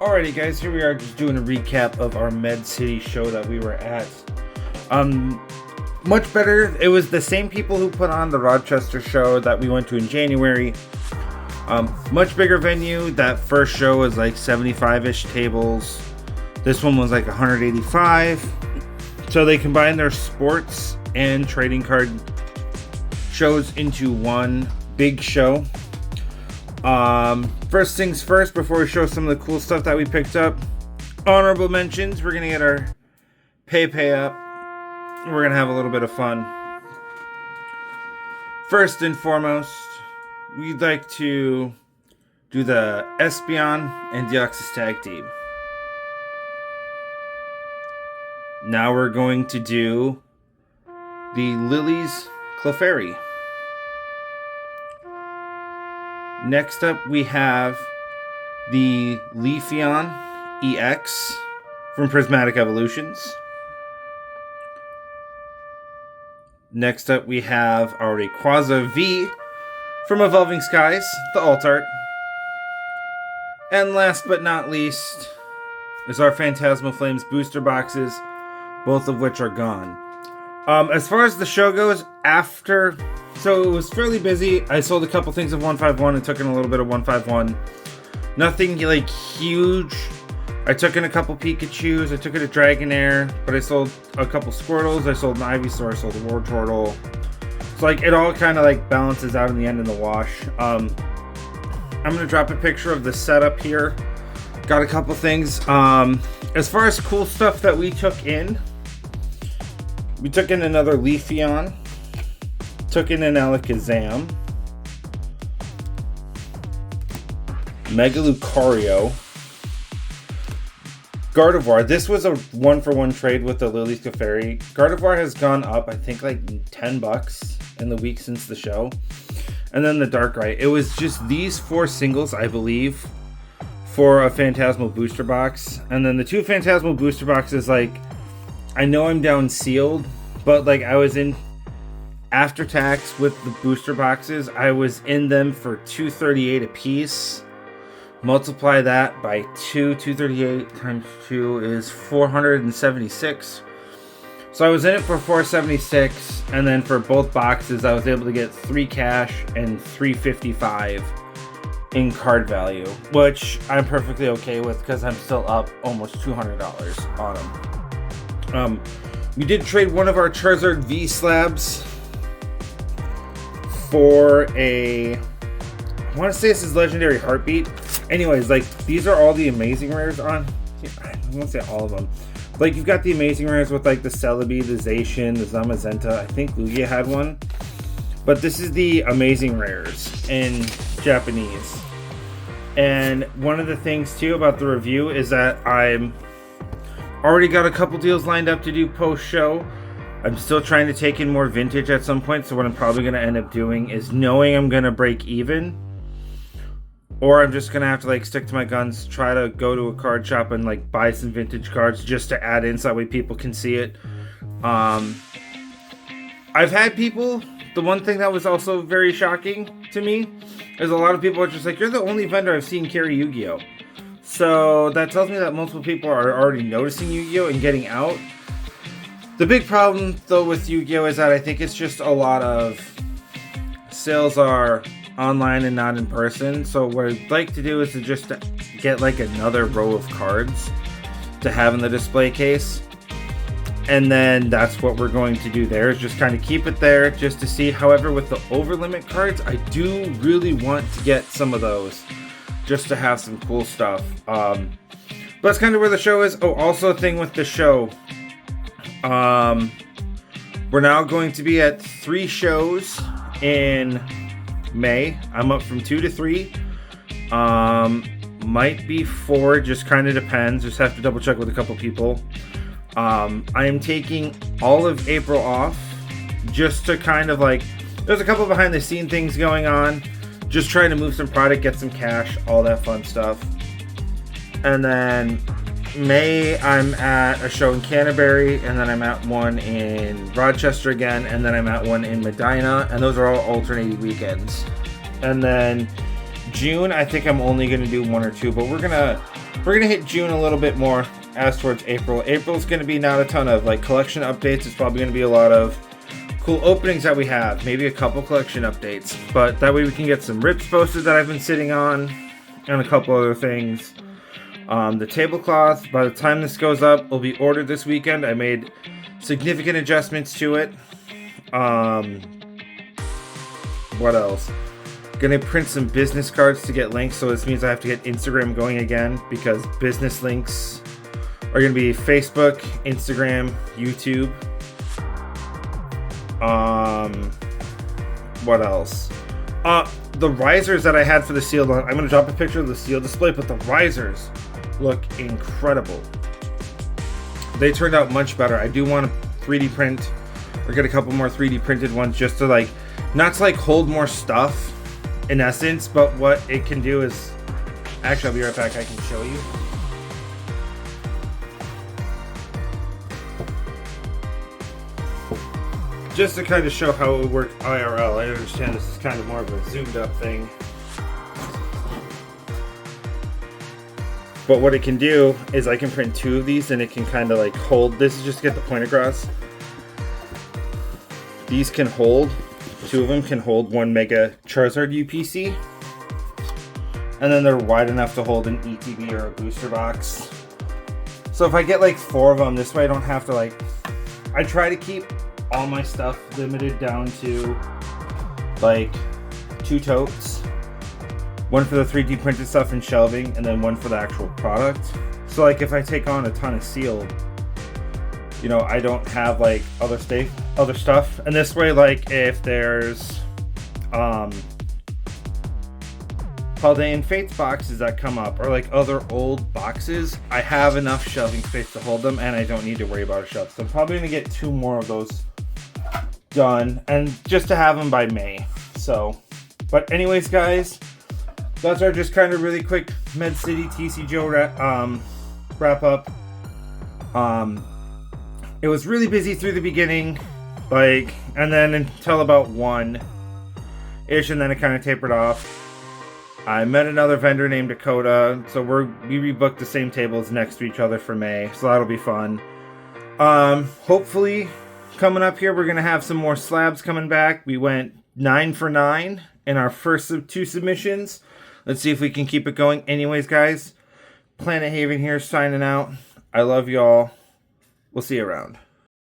Alrighty guys, here we are just doing a recap of our Med City show that we were at. Much better. It was the same people who put on the Rochester show that we went to in January. Much bigger venue. That first show was like 75-ish tables. This one was like 185. So they combined their sports and trading card shows into one big show. First things first, before we show some of the cool stuff that we picked up, honorable mentions. We're gonna get our pay up. We're gonna have a little bit of fun. First and foremost, we'd like to do the Espeon and Deoxys Tag Team. Now we're going to do the Lily's Clefairy. Next up, we have the Leafeon EX from Prismatic Evolutions. Next up, we have our Rayquaza V from Evolving Skies, the Alt Art. And last but not least is our Phantasmal Flames booster boxes, both of which are gone. As far as the show goes, so it was fairly busy. I sold a couple things of 151 and took in a little bit of 151. Nothing like huge. I took in a couple Pikachus. I took in a Dragonair, but I sold a couple Squirtles. I sold an Ivysaur. I sold a Wartortle. So like it all kind of like balances out in the end in the wash. I'm gonna drop a picture of the setup here. Got a couple things. As far as cool stuff that we took in another Leafeon. Took in an Alakazam, Mega Lucario, Gardevoir. This was a 1-for-1 trade with the Lily's Clefairy. Gardevoir has gone up, I think, like $10 in the week since the show. And then the Darkrai. It was just these 4 singles, I believe, for a Phantasmal booster box. And then the 2 Phantasmal booster boxes, like, I know I'm down sealed, but like I was in after tax with the booster boxes, I was in them for $238 a piece. Multiply that by 238 times 2 is 476. So I was in it for 476, and then for both boxes I was able to get 3 cash and 355 in card value, which I'm perfectly okay with because I'm still up almost $200 on them. We did trade one of our Charizard V slabs for I want to say this is Legendary Heartbeat. Anyways, like these are all the amazing rares on. I won't say all of them. Like you've got the amazing rares with like the Celebi, the Zacian, the Zamazenta. I think Lugia had one. But this is the amazing rares in Japanese. And one of the things too about the review is that I'm already got a couple deals lined up to do post-show. I'm still trying to take in more vintage at some point, so what I'm probably going to end up doing is knowing I'm going to break even, or I'm just going to have to like stick to my guns, try to go to a card shop and like buy some vintage cards just to add in so that way people can see it. I've had people, the one thing that was also very shocking to me is a lot of people are just like, you're the only vendor I've seen carry Yu-Gi-Oh! So that tells me that multiple people are already noticing Yu-Gi-Oh! And getting out. The big problem, though, with Yu-Gi-Oh! Is that I think it's just a lot of sales are online and not in person. So what I'd like to do is to just get like another row of cards to have in the display case. And then that's what we're going to do there, is just kind of keep it there just to see. However, with the over limit cards, I do really want to get some of those just to have some cool stuff. But that's kind of where the show is. Oh, also a thing with the show. We're now going to be at 3 shows in May. I'm up from 2 to 3. Might be 4, just kind of depends. Just have to double check with a couple people. I am taking all of April off just to kind of like, there's a couple behind the scene things going on. Just trying to move some product, get some cash, all that fun stuff. And then May, I'm at a show in Canterbury, and then I'm at one in Rochester again, and then I'm at one in Medina, and those are all alternating weekends. And then June, I think I'm only going to do 1 or 2, but we're going to We're gonna hit June a little bit more as towards April. April's gonna be not a ton of like collection updates. It's probably gonna be a lot of cool openings that we have. Maybe a couple collection updates, but that way we can get some rips posted that I've been sitting on, and a couple other things. The tablecloth, by the time this goes up, will be ordered this weekend. I made significant adjustments to it. What else? Gonna print some business cards to get links, so this means I have to get Instagram going again, because business links are gonna be Facebook, Instagram, YouTube. What else? The risers that I had for the seal, I'm gonna drop a picture of the seal display, but the risers look incredible. They turned out much better. I do want to 3D print or get a couple more 3D printed ones, just to like, not to like hold more stuff in essence, but what it can do is, actually I'll be right back, I can show you. Just to kind of show how it would work IRL. I understand this is kind of more of a zoomed up thing, but what it can do is I can print 2 of these and it can kind of like hold, this is just to get the point across. These can hold, 2 of them can hold 1 Mega Charizard UPC, and then they're wide enough to hold an ETB or a booster box. So if I get like 4 of them, this way I don't have to like, I try to keep all my stuff limited down to like 2 totes. 1 for the 3D printed stuff and shelving, and then 1 for the actual product. So like if I take on a ton of seal, you know, I don't have like other stuff. And this way, like if there's Holiday and Fates boxes that come up, or like other old boxes, I have enough shelving space to hold them, and I don't need to worry about a shelf. So I'm probably gonna get 2 more of those done, and just to have them by May. So, but anyways, guys, those are just kind of really quick Med City TCGO wrap up. It was really busy through the beginning, like, and then until about 1-ish, and then it kind of tapered off. I met another vendor named Dakota, so we rebooked the same tables next to each other for May, so that'll be fun. Hopefully, coming up here, we're gonna have some more slabs coming back. We went 9 for 9 in our first 2 submissions. Let's see if we can keep it going. Anyways, guys, Planet Haven here, signing out. I love y'all. We'll see you around.